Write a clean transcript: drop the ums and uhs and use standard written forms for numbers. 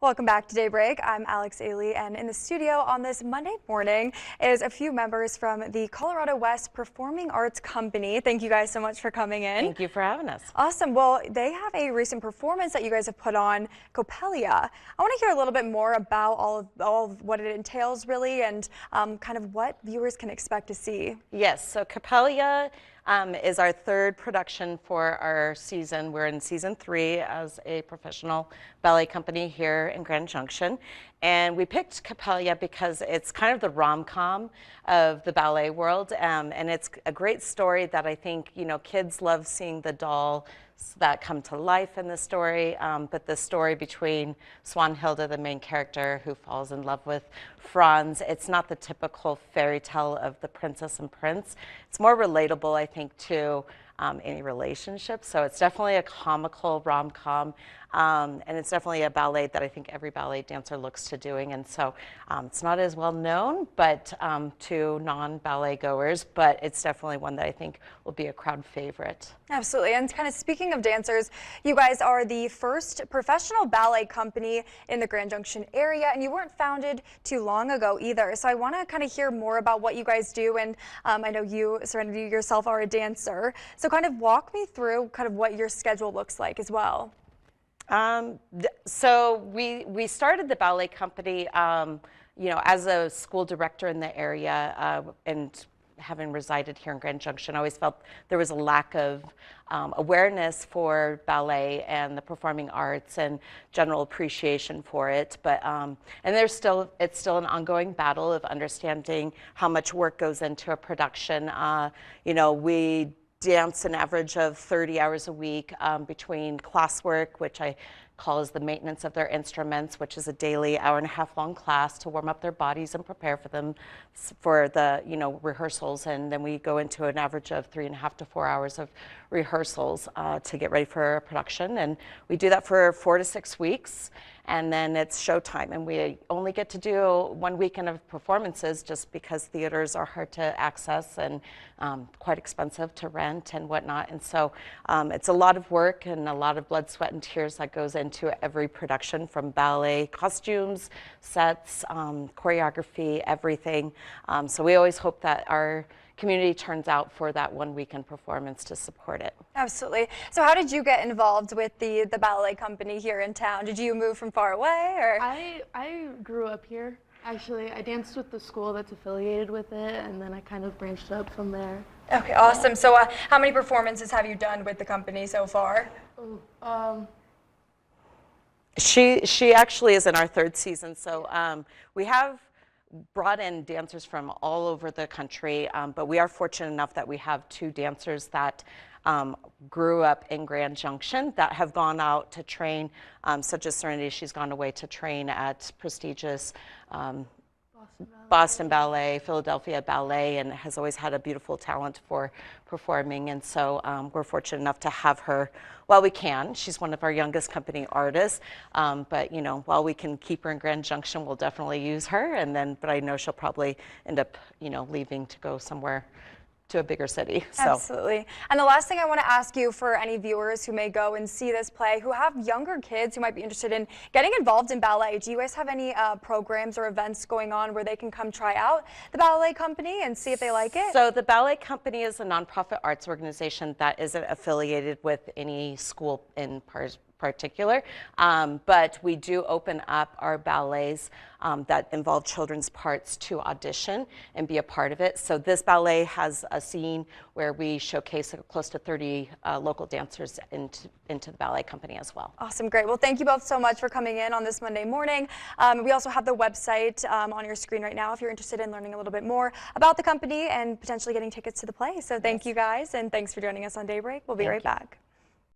Welcome back to Daybreak. I'm Alex Ailey, and in the studio on this Monday morning is a few members from the Colorado West Performing Arts Company. Thank you guys so much for coming in. Thank you for having us. Awesome. Well, they have a recent performance that you guys have put on, Coppélia. I want to hear a little bit more about all of what it entails, really, and kind of what viewers can expect to see. Yes, so Coppélia is our third production for our season. We're in season 3 as a professional ballet company here in Grand Junction. And we picked Coppélia because it's kind of the rom-com of the ballet world. And it's a great story that I think, kids love seeing the dolls that come to life in the story. But the story between Swanhilda, the main character who falls in love with Franz, it's not the typical fairy tale of the princess and prince. It's more relatable, I think, to any relationship. So it's definitely a comical rom-com. And it's definitely a ballet that I think every ballet dancer looks to doing. And so it's not as well known but to non-ballet goers, but it's definitely one that I think will be a crowd favorite. Absolutely. And kind of speaking of dancers, you guys are the first professional ballet company in the Grand Junction area, and you weren't founded too long ago either. So I want to kind of hear more about what you guys do. And I know you, Serenity, yourself are a dancer. So kind of walk me through kind of what your schedule looks like as well. So we started the ballet company, as a school director in the area, and having resided here in Grand Junction, I always felt there was a lack of awareness for ballet and the performing arts and general appreciation for it. But and it's still an ongoing battle of understanding how much work goes into a production. We dance an average of 30 hours a week between classwork, which I call as the maintenance of their instruments, which is a daily hour-and-a-half long class to warm up their bodies and prepare for them for the rehearsals. And then we go into an average of 3.5 to 4 hours of rehearsals to get ready for a production. And we do that for 4 to 6 weeks. And then it's showtime, and we only get to do 1 weekend of performances just because theaters are hard to access and quite expensive to rent and whatnot. And so it's a lot of work and a lot of blood, sweat, and tears that goes into every production, from ballet costumes, sets, choreography, everything. So we always hope that our community turns out for that 1 weekend performance to support it. Absolutely. So how did you get involved with the ballet company here in town? Did you move from far away, or? I grew up here. Actually, I danced with the school that's affiliated with it, and then I kind of branched up from there. Okay, awesome. So how many performances have you done with the company so far? She actually is in our 3rd season. So we have brought in dancers from all over the country, but we are fortunate enough that we have 2 dancers that grew up in Grand Junction that have gone out to train, such as Serenity. She's gone away to train at prestigious Boston Ballet, Philadelphia Ballet, and has always had a beautiful talent for performing. And so we're fortunate enough to have her while we can. She's one of our youngest company artists, but while we can keep her in Grand Junction, we'll definitely use her. And then, but I know she'll probably end up, leaving to go somewhere to a bigger city. So. Absolutely. And the last thing I want to ask you, for any viewers who may go and see this play, who have younger kids who might be interested in getting involved in ballet, do you guys have any programs or events going on where they can come try out the ballet company and see if they like it? So the ballet company is a nonprofit arts organization that isn't affiliated with any school in particular, but we do open up our ballets that involve children's parts to audition and be a part of it. So this ballet has a scene where we showcase close to 30 local dancers into the ballet company as well. Awesome, great. Well, thank you both so much for coming in on this Monday morning. We also have the website on your screen right now if you're interested in learning a little bit more about the company and potentially getting tickets to the play. So thank you guys, and thanks for joining us on Daybreak. We'll be right back.